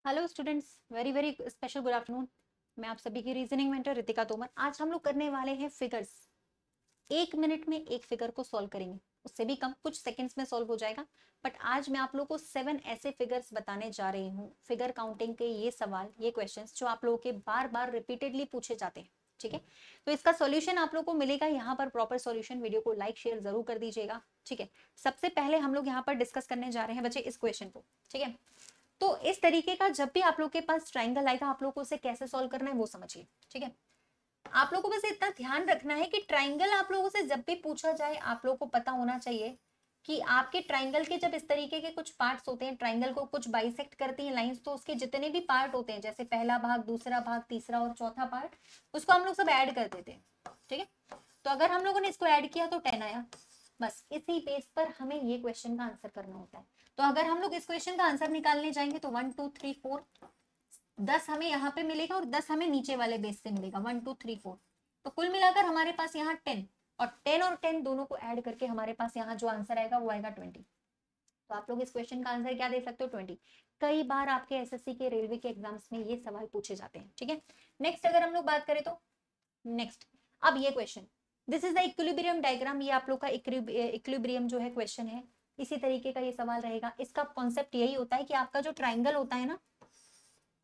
Hello students, very very special good afternoon. मैं आप सभी की रीजनिंग मेंटर रितिका तोमर। आज हम लोग करने वाले हैं फिगर्स। 1 मिनट में एक फिगर को सॉल्व करेंगे, उससे भी कम, कुछ सेकंड्स में सॉल्व हो जाएगा। बट आज मैं आप लोगों को 7 ऐसे फिगर्स बताने जा रही हूँ, फिगर काउंटिंग के ये सवाल, ये क्वेश्चंस जो आप लोगों के बार बार रिपीटेडली पूछे जाते हैं। ठीक है, तो इसका सॉल्यूशन आप लोगों को मिलेगा यहाँ पर, प्रॉपर सॉल्यूशन। वीडियो को लाइक शेयर जरूर कर दीजिएगा। ठीक है, सबसे पहले हम लोग यहाँ पर डिस्कस करने जा रहे हैं बच्चे इस क्वेश्चन को। ठीक है, तो इस तरीके का जब भी आप लोग के पास ट्राइंगल आएगा, आप लोग को उसे कैसे सॉल्व करना है वो समझिए। ठीक है, आप लोगों को बस इतना ध्यान रखना है कि ट्राइंगल आप लोगों से जब भी पूछा जाए, आप लोगों को पता होना चाहिए कि आपके ट्राइंगल के जब इस तरीके के कुछ पार्ट्स होते हैं, ट्राइंगल को कुछ बाइसेक्ट करती हैं लाइंस, तो उसके जितने भी पार्ट होते हैं, जैसे पहला भाग, दूसरा भाग, तीसरा और चौथा पार्ट, उसको हम लोग सब ऐड कर देते हैं। ठीक है, तो अगर हम लोगों ने इसको ऐड किया तो 10 आया। बस इसी बेस पर हमें ये क्वेश्चन का आंसर करना होता है। तो अगर हम लोग इस क्वेश्चन का आंसर निकालने जाएंगे तो 1 2 3 4 10 हमें यहाँ पे मिलेगा और 10 हमें नीचे वाले बेस से मिलेगा, 1 2 3 4। तो कुल मिलाकर हमारे पास यहाँ 10, और 10 और 10 दोनों को ऐड करके हमारे पास यहाँ जो आंसर आएगा वो आएगा 20। तो आप लोग इस क्वेश्चन का आंसर क्या दे सकते हो? 20। कई बार आपके एसएससी के, रेलवे के एग्जाम्स में ये सवाल पूछे जाते हैं। ठीक है, नेक्स्ट अगर हम लोग बात करें तो नेक्स्ट, अब ये question, this is the equilibrium diagram. ये आप लोग का इक्विलिब्रियम जो है क्वेश्चन है, इसी तरीके का ये सवाल रहेगा। इसका कॉन्सेप्ट यही होता है कि आपका जो ट्राइंगल होता है ना,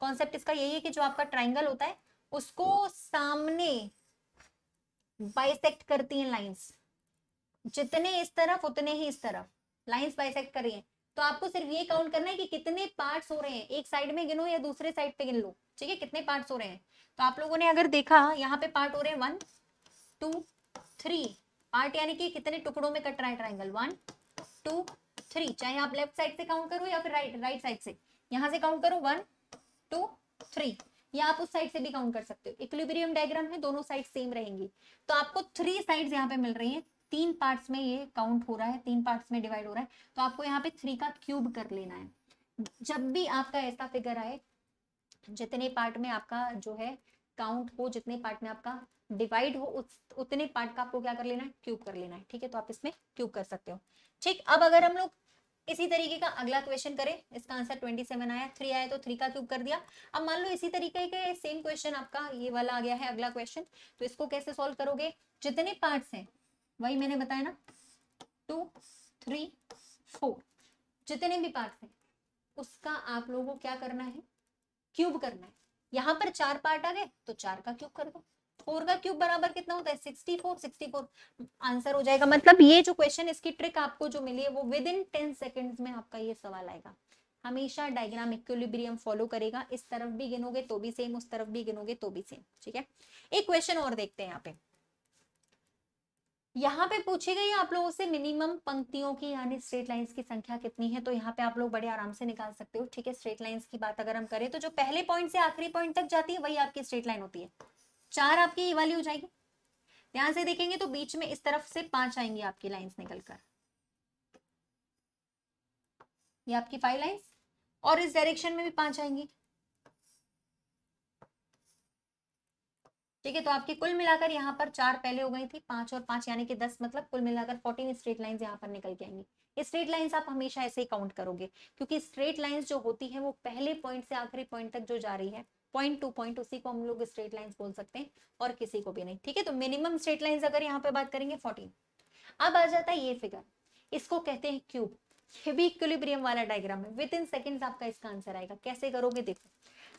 कॉन्सेप्ट इसका यही है कि जो आपका ट्राइंगल होता है उसको सामने बाइसेक्ट करती हैं लाइंस, जितने इस तरफ उतने ही इस तरफ लाइंस बाइसेक्ट कर रही हैं। तो आपको सिर्फ ये काउंट करना है कि कितने पार्ट्स हो रहे हैं, एक साइड में गिनो या दूसरे साइड पे गिन लो। ठीक है, कितने पार्ट्स हो रहे हैं। तो आप लोगों ने अगर देखा, यहाँ पे पार्ट हो रहे हैं 1 2 3 पार्ट, यानी कि कितने टुकड़ों में कट रहा है ट्राइंगल, 1 2 3। चाहे आप लेफ्ट साइड से काउंट करो या फिर राइट साइड से, यहां से काउंट करो 1 2 3, या आप उस साइड से भी काउंट कर सकते हो। इक्विलिब्रियम डायग्राम में दोनों साइड सेम रहेंगी। तो आपको 3 साइड्स यहाँ पे मिल रही हैं, 3 पार्ट्स में ये काउंट हो रहा है, 3 पार्ट्स में डिवाइड हो रहा है। तो आपको यहाँ पे 3 का क्यूब कर लेना है। जब भी आपका ऐसा फिगर आए, जितने पार्ट में आपका जो है काउंट हो, जितने पार्ट में आपका डिवाइड हो, उतने पार्ट का आपको क्या कर लेना है? क्यूब कर लेना है। ठीक है, तो आप इसमें क्यूब कर सकते हो। ठीक, अब अगर हम लोग इसी तरीके का अगला क्वेश्चन करें, इसका आंसर 27 आया, 3 आया तो 3 का क्यूब कर दिया। अब मान लो इसी तरीके के सेम क्वेश्चन आपका ये वाला आ गया है, अगला क्वेश्चन। तो इसको कैसे सॉल्व करोगे? जितने पार्ट्स हैं, वही मैंने बताया ना, 2 3 4, जितने भी पार्ट्स हैं उसका आप लोगों को क्या करना है? क्यूब करना है। यहाँ पर 4 पार्ट आ गए तो 4 का क्यूब कर दो। 4 का क्यूब बराबर कितना होता है? 64। 64 आंसर हो जाएगा। मतलब ये जो क्वेश्चन, इसकी ट्रिक आपको जो मिली है वो विद इन 10 सेकेंड्स में आपका ये सवाल आएगा। हमेशा डायग्राम इक्विलिब्रियम फॉलो करेगा। इस तरफ भी गिनोगे तो भी सेम, उस तरफ भी गिनोगे तो भी सेम। ठीक है, एक क्वेश्चन और देखते हैं। यहाँ पे पूछी गई आप लोगों से मिनिमम पंक्तियों की यानी स्ट्रेट लाइंस की संख्या कितनी है। तो यहाँ पे आप लोग बड़े आराम से निकाल सकते हो। ठीक है, स्ट्रेट लाइंस की बात अगर हम करें तो जो पहले पॉइंट से आखिरी पॉइंट तक जाती है वही आपकी स्ट्रेट लाइन होती है। 4 आपकी ये वाली हो जाएगी। ध्यान से देखेंगे तो बीच में इस तरफ से 5 आएंगी आपकी लाइंस निकलकर, ये आपकी 5 लाइंस, और इस डायरेक्शन में भी 5 आएंगी। ठीक है, तो आपकी कुल मिलाकर यहाँ पर 4 पहले हो गई थी, 5 और 5 यानी कि 10, मतलब कुल मिलाकर 14 स्ट्रेट लाइंस यहाँ पर निकल के आएंगी। स्ट्रेट लाइंस आप हमेशा ऐसे ही काउंट करोगे, क्योंकि स्ट्रेट लाइंस जो होती है वो पहले पॉइंट से आखिरी पॉइंट तक जो जा रही है, पॉइंट टू पॉइंट, उसी को हम लोग स्ट्रेट लाइंस बोल सकते हैं, और किसी को भी नहीं। ठीक है, तो मिनिमम स्ट्रेट लाइंस अगर यहाँ पे बात करेंगे 14। अब आ जाता है ये फिगर, इसको कहते हैं क्यूब। ये भी इक्विलिब्रियम वाला डायग्राम है। विद इन सेकेंड्स आपका इसका आंसर आएगा। कैसे करोगे देखो,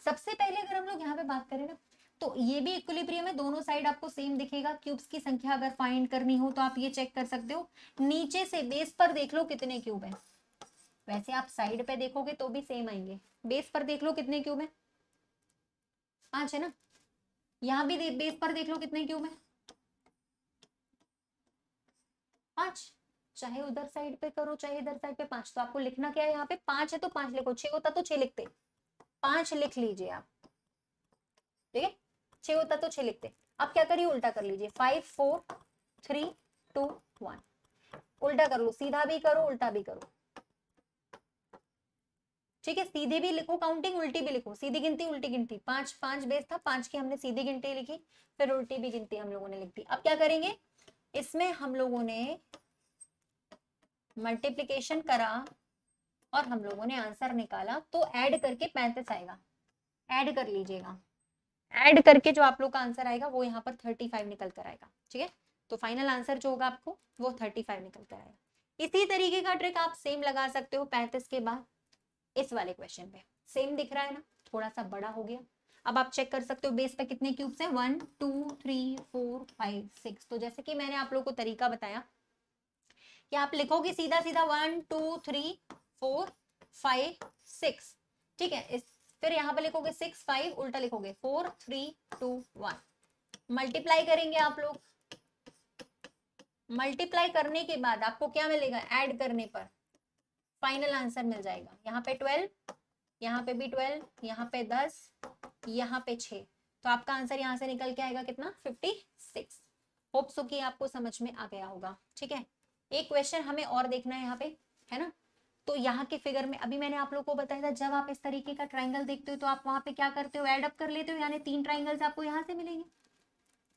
सबसे पहले अगर हम लोग यहाँ पे बात करें ना, तो ये भी इक्विलिब्रियम है, दोनों साइड आपको सेम दिखेगा। क्यूब्स की संख्या अगर फाइंड करनी हो तो आप ये चेक कर सकते हो, नीचे से बेस पर देख लो कितने क्यूब है। वैसे आप साइड पे देखोगे तो भी सेम आएंगे, बेस पर देख लो कितने क्यूब है, 5 है ना। यहाँ भी बेस पर देख लो कितने क्यूब है, 5। चाहे उधर साइड पे करो चाहे इधर साइड पे 5। तो आपको लिखना क्या है? यहाँ पे 5 है तो 5 लिखो, 6 होता तो 6 लिखते, 5 लिख लीजिए आप। ठीक है, 6 होता तो 6 लिखते। अब क्या करिए, उल्टा कर लीजिए, 5 4 3 2 1। उल्टा कर लो, सीधा भी करो उल्टा भी करो। ठीक है, सीधे भी लिखो काउंटिंग, उल्टी भी लिखो। सीधी गिनती उल्टी गिनती, 5 5 बेस था, 5 की हमने सीधी गिनती लिखी, फिर उल्टी भी गिनती हम लोगों ने लिख दी। अब क्या करेंगे, इसमें हम लोगों ने मल्टीप्लीकेशन करा और हम लोगों ने आंसर निकाला, तो ऐड करके 35 आएगा, ऐड कर लीजिएगा, ऐड करके जो आप लोग का आंसर आएगा वो यहाँ पर 35 निकल कर आएगा। ठीक है, तो फाइनल आंसर जो होगा आपको वो 35 निकल कर आएगा। इसी तरीके का ट्रिक आप सेम लगा सकते हो 35 के बाद इस वाले क्वेश्चन पे। सेम दिख रहा है ना, थोड़ा सा बड़ा हो गया। अब आप चेक कर सकते हो बेस पे कितने क्यूब्स हैं, 1 2 3 4 5 6। तो जैसे कि मैंने आप लोगों को तरीका बताया कि आप लिखोगे सीधा सीधा 1 2 3 4 5 6। ठीक है, इस फिर यहाँ पे लिखोगे 6 5, उल्टा लिखोगे 4 3 2 1। मल्टीप्लाई करेंगे आप लोग, मल्टीप्लाई करने के बाद आपको क्या मिलेगा, ऐड करने पर फाइनल आंसर मिल जाएगा। यहाँ पे 12, यहाँ पे भी 12, यहाँ पे 10, यहाँ पे 6। तो आपका आंसर यहाँ से निकल के आएगा कितना, 56। होप सो कि आपको समझ में आ गया होगा। ठीक है, एक क्वेश्चन हमें और देखना है यहाँ पे, है ना। तो यहाँ के फिगर में अभी मैंने आप लोगों को बताया था, जब आप इस तरीके का ट्राइंगल देखते हो तो आप वहां पे क्या करते हो, एड अप कर लेते हो, यानी 3 ट्राइंगल्स आपको यहाँ से मिलेंगे।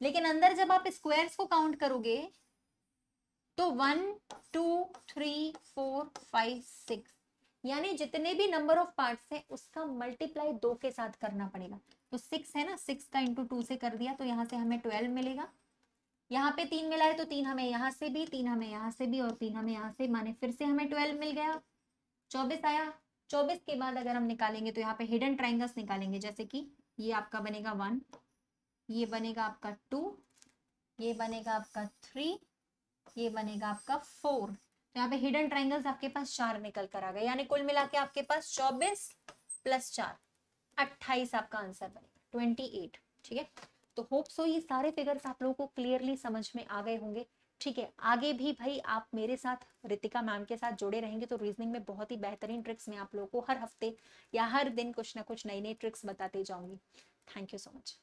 लेकिन अंदर जब आप स्क्वायर्स को काउंट करोगे तो 1 2 3 4 5 6, यानी जितने भी नंबर ऑफ पार्ट्स है उसका मल्टीप्लाई 2 के साथ करना पड़ेगा। तो 6 है ना, 6 का इंटू 2 से कर दिया तो यहाँ से हमें 12 मिलेगा। यहाँ पे 3 मिला है तो 3 हमें यहाँ से भी, 3 हमें यहाँ से भी और 3 हमें यहाँ से, माने फिर से हमें 12 मिल गया, 24 आया। 24 के बाद अगर हम निकालेंगे तो यहाँ पे हिडन ट्राइंगल्स निकालेंगे, जैसे कि ये आपका बनेगा 1, ये बनेगा आपका 2, ये बनेगा आपका 3, ये बनेगा आपका 4। तो यहाँ पे हिडन ट्राइंगल्स आपके पास 4 निकल कर आ गए, यानी कुल मिला के आपके पास 24 प्लस 4 28 आपका आंसर बनेगा 28। ठीक है, तो होप सो ये सारे फिगर्स आप लोगों को क्लियरली समझ में आ गए होंगे। ठीक है, आगे भी भाई आप मेरे साथ रितिका मैम के साथ जुड़े रहेंगे तो रीजनिंग में बहुत ही बेहतरीन ट्रिक्स मैं आप लोगों को हर हफ्ते या हर दिन कुछ ना कुछ नई नई ट्रिक्स बताते जाऊंगी। Thank you so much.